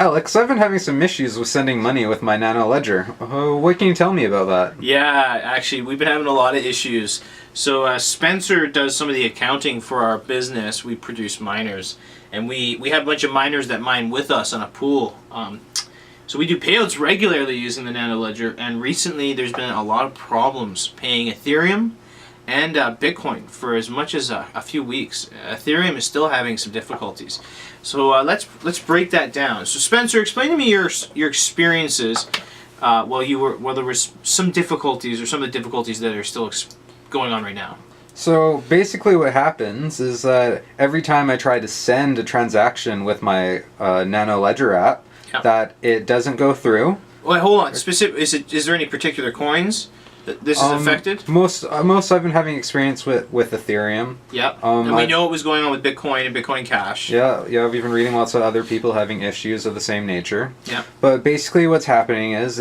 Alex, I've been having some issues with sending money with my Nano Ledger. What can you tell me about that? Yeah, actually, we've been having a lot of issues. So Spencer does some of the accounting for our business. We produce miners, and we have a bunch of miners that mine with us on a pool. So we do payouts regularly using the Nano Ledger, and recently there's been a lot of problems paying Ethereum and Bitcoin for as much as a few weeks. Ethereum is still having some difficulties. So let's break that down. So Spencer, explain to me your experiences while there was some difficulties, or some of the difficulties that are still going on right now. So basically what happens is that every time I try to send a transaction with my Nano Ledger app, that it doesn't go through. Wait, hold on. Is there any particular coins that this is affected? Most I've been having experience with Ethereum. Yep. And we know what was going on with Bitcoin and Bitcoin Cash. Yeah. I've been reading lots of other people having issues of the same nature. Yeah. But basically, what's happening is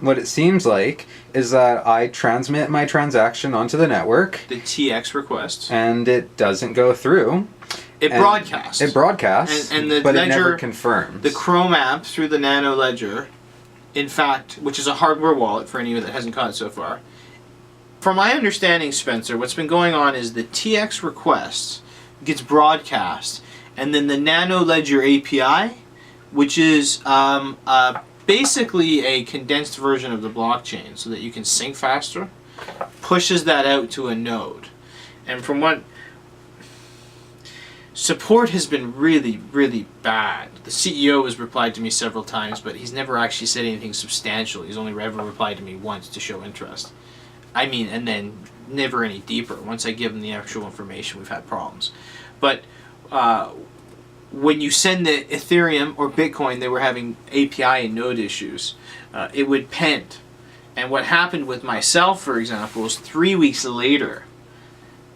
what it seems like is that I transmit my transaction onto the network. The TX request. And it doesn't go through. It broadcasts. It broadcasts. And the but Ledger, it never confirms. The Chrome app through the Nano Ledger, in fact, which is a hardware wallet for anyone that hasn't caught it so far. From my understanding, Spencer, what's been going on is the TX request gets broadcast, and then the Nano Ledger API, which is basically a condensed version of the blockchain so that you can sync faster, pushes that out to a node. And from what support has been really, really bad. The CEO has replied to me several times, but he's never actually said anything substantial. He's only ever replied to me once to show interest. I mean, and then never any deeper. Once I give him the actual information, we've had problems. But when you send the Ethereum or Bitcoin, they were having API and node issues. It would pend. And what happened with myself, for example, was 3 weeks later,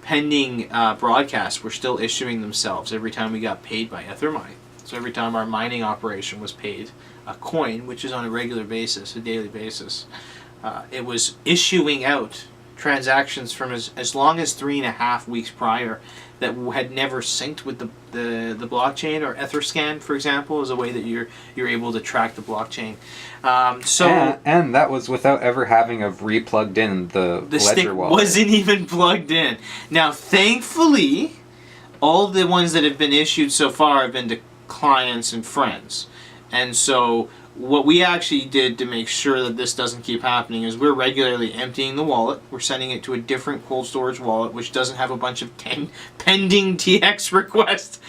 pending broadcasts were still issuing themselves every time we got paid by Ethermine. So every time our mining operation was paid a coin, which is on a regular basis, a daily basis, it was issuing out transactions from as long as 3.5 weeks prior that had never synced with the blockchain. Or Etherscan, for example, is a way that you're able to track the blockchain. And that was without ever having replugged in the Ledger stick wallet. Wasn't even plugged in. Now, thankfully, all the ones that have been issued so far have been to clients and friends. And so what we actually did to make sure that this doesn't keep happening is we're regularly emptying the wallet. We're sending it to a different cold storage wallet, which doesn't have a bunch of pending TX requests.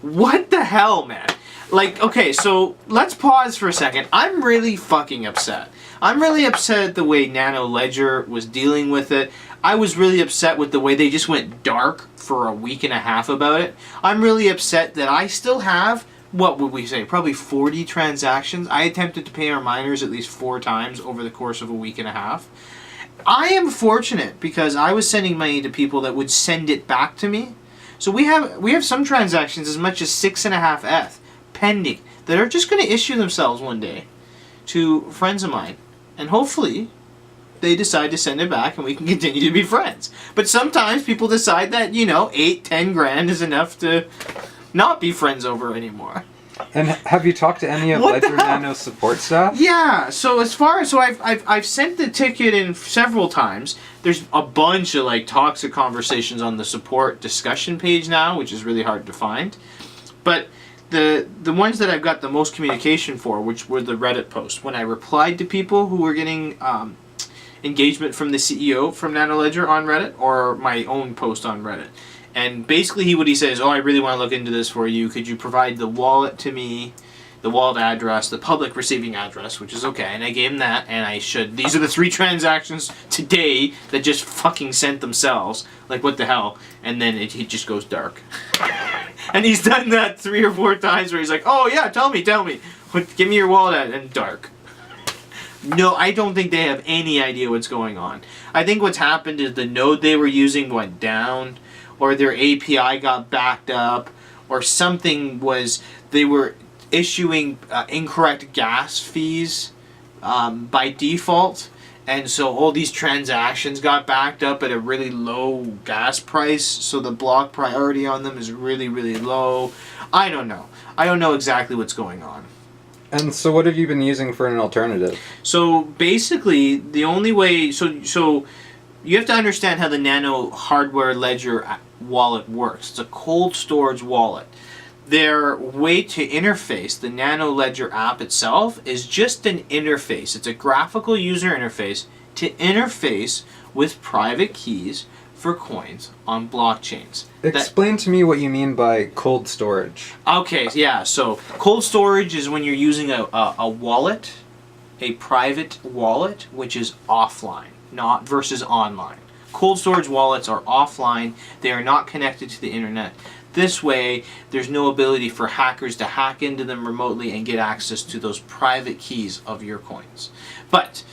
What the hell, man? Like, okay, so let's pause for a second. I'm really fucking upset. I'm really upset at the way Nano Ledger was dealing with it. I was really upset with the way they just went dark for a week and a half about it. I'm really upset that I still have, what would we say, probably 40 transactions. I attempted to pay our miners at least 4 times over the course of a week and a half. I am fortunate because I was sending money to people that would send it back to me. So we have some transactions as much as 6.5 ETH pending that are just going to issue themselves one day to friends of mine. And hopefully they decide to send it back and we can continue to be friends. But sometimes people decide that, 8-10 grand is enough to not be friends over anymore. And have you talked to any of Ledger Nano support staff? Yeah, so I've sent the ticket in several times. There's a bunch of toxic conversations on the support discussion page now, which is really hard to find. But the ones that I've got the most communication for, which were the Reddit posts, when I replied to people who were getting engagement from the CEO from Nano Ledger on Reddit, or my own post on Reddit. And basically what he says, I really want to look into this for you. Could you provide the wallet to me, the wallet address, the public receiving address, which is okay. And I gave him that, and these are the 3 transactions today that just fucking sent themselves. Like, what the hell? And then it just goes dark. And he's done that 3 or 4 times where he's like, oh yeah, tell me. Give me your wallet, and dark. No, I don't think they have any idea what's going on. I think what's happened is the node they were using went down, or their API got backed up, or something was, they were issuing incorrect gas fees by default, and so all these transactions got backed up at a really low gas price, so the block priority on them is really, really low. I don't know exactly what's going on. And so what have you been using for an alternative? So basically, the only way, so you have to understand how the Nano hardware ledger wallet works. It's a cold storage wallet. Their way to interface the Nano Ledger app itself is just an interface. It's a graphical user interface to interface with private keys for coins on blockchains. Explain to me what you mean by cold storage. Okay, yeah. So cold storage is when you're using a wallet, a private wallet, which is offline, not versus online. Cold storage wallets are offline. They are not connected to the internet. This way, there's no ability for hackers to hack into them remotely and get access to those private keys of your coins. But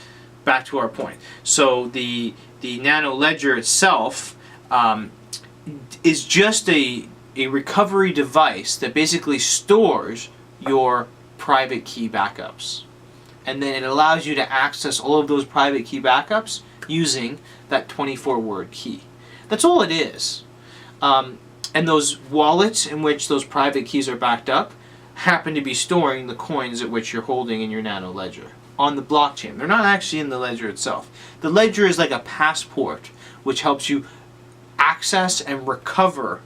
back to our point. So the Nano Ledger itself is just a recovery device that basically stores your private key backups. And then it allows you to access all of those private key backups using that 24-word key. That's all it is. And those wallets in which those private keys are backed up happen to be storing the coins at which you're holding in your Nano Ledger on the blockchain. They're not actually in the ledger itself. The ledger is like a passport which helps you access and recover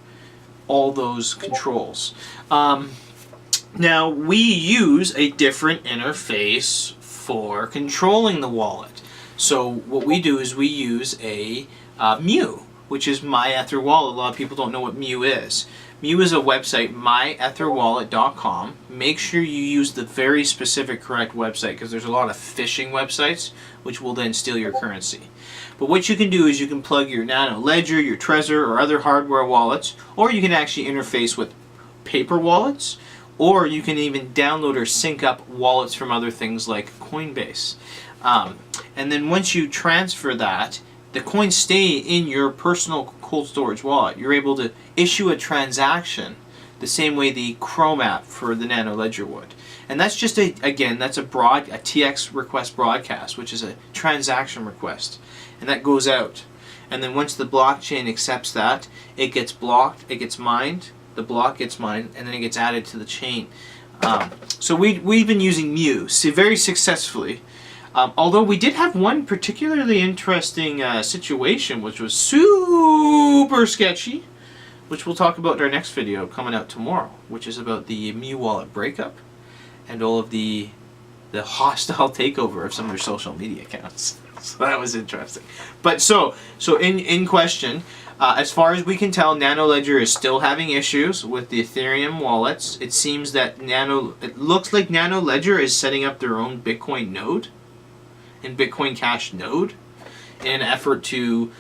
all those controls. Now, we use a different interface for controlling the wallet. So what we do is we use a Mu, which is My Ether Wallet. A lot of people don't know what Mu is. Mu is a website, myetherwallet.com. Make sure you use the very specific correct website because there's a lot of phishing websites which will then steal your currency. But what you can do is you can plug your Nano Ledger, your Trezor, or other hardware wallets, or you can actually interface with paper wallets, or you can even download or sync up wallets from other things like Coinbase. And then once you transfer that, the coins stay in your personal cold storage wallet. You're able to issue a transaction the same way the Chrome app for the Nano Ledger would. And that's just that's a TX request broadcast, which is a transaction request. And that goes out. And then once the blockchain accepts that, it gets blocked, it gets mined, the block gets mined, and then it gets added to the chain. So we've been using Mu very successfully. Although we did have one particularly interesting situation, which was super sketchy, which we'll talk about in our next video coming out tomorrow, which is about the Mu Wallet breakup and all of the hostile takeover of some of their social media accounts. So that was interesting. But so in question, as far as we can tell, Nano Ledger is still having issues with the Ethereum wallets. It seems that it looks like Nano Ledger is setting up their own Bitcoin node and Bitcoin Cash node in an effort to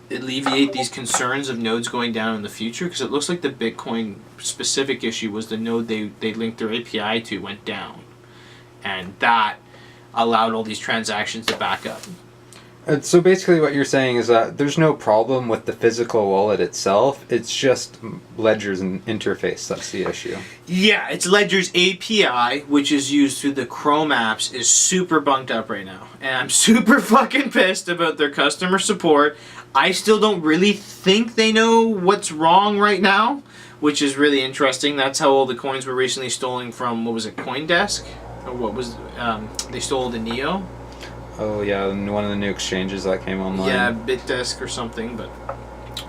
alleviate these concerns of nodes going down in the future, because it looks like the Bitcoin specific issue was the node they linked their API to went down, and that allowed all these transactions to back up. So basically what you're saying is that there's no problem with the physical wallet itself, it's just Ledger's interface that's the issue. Yeah, it's Ledger's API, which is used through the Chrome apps, is super bunked up right now. And I'm super fucking pissed about their customer support. I still don't really think they know what's wrong right now, which is really interesting. That's how all the coins were recently stolen from, what was it, CoinDesk? Or what was, they stole the Neo? Oh yeah, one of the new exchanges that came online. Yeah, BitDesk or something, but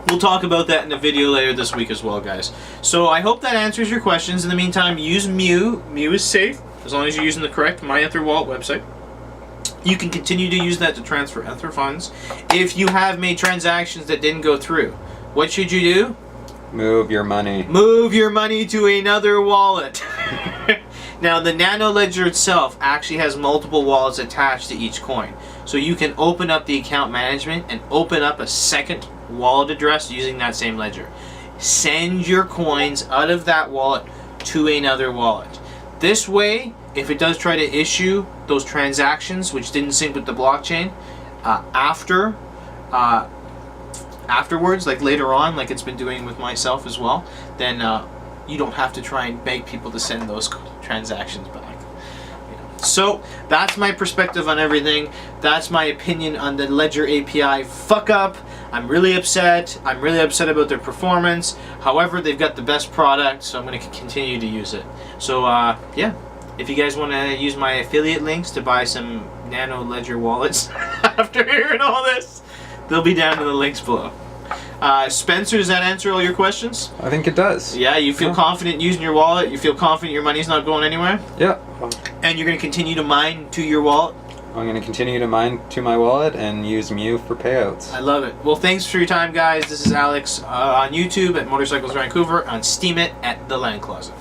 we'll talk about that in a video later this week as well, guys. So I hope that answers your questions. In the meantime, use Mu. Mu is safe, as long as you're using the correct My Ether Wallet website. You can continue to use that to transfer Ether funds. If you have made transactions that didn't go through, what should you do? Move your money. Move your money to another wallet. Now, the Nano Ledger itself actually has multiple wallets attached to each coin. So you can open up the account management and open up a second wallet address using that same ledger. Send your coins out of that wallet to another wallet. This way, if it does try to issue those transactions which didn't sync with the blockchain, afterwards, like later on, like it's been doing with myself as well, then you don't have to try and beg people to send those transactions back. So that's my perspective on everything. That's my opinion on the Ledger API fuck up. I'm really upset. I'm really upset about their performance. However, they've got the best product, so I'm going to continue to use it. So yeah, if you guys want to use my affiliate links to buy some Nano Ledger wallets after hearing all this, they'll be down in the links below. Spencer, does that answer all your questions? I think it does. Yeah, you feel confident using your wallet? You feel confident your money's not going anywhere? Yeah. And you're going to continue to mine to your wallet? I'm going to continue to mine to my wallet and use Mew for payouts. I love it. Well, thanks for your time, guys. This is Alex on YouTube at Motorcycles Vancouver, on Steemit at The Land Closet.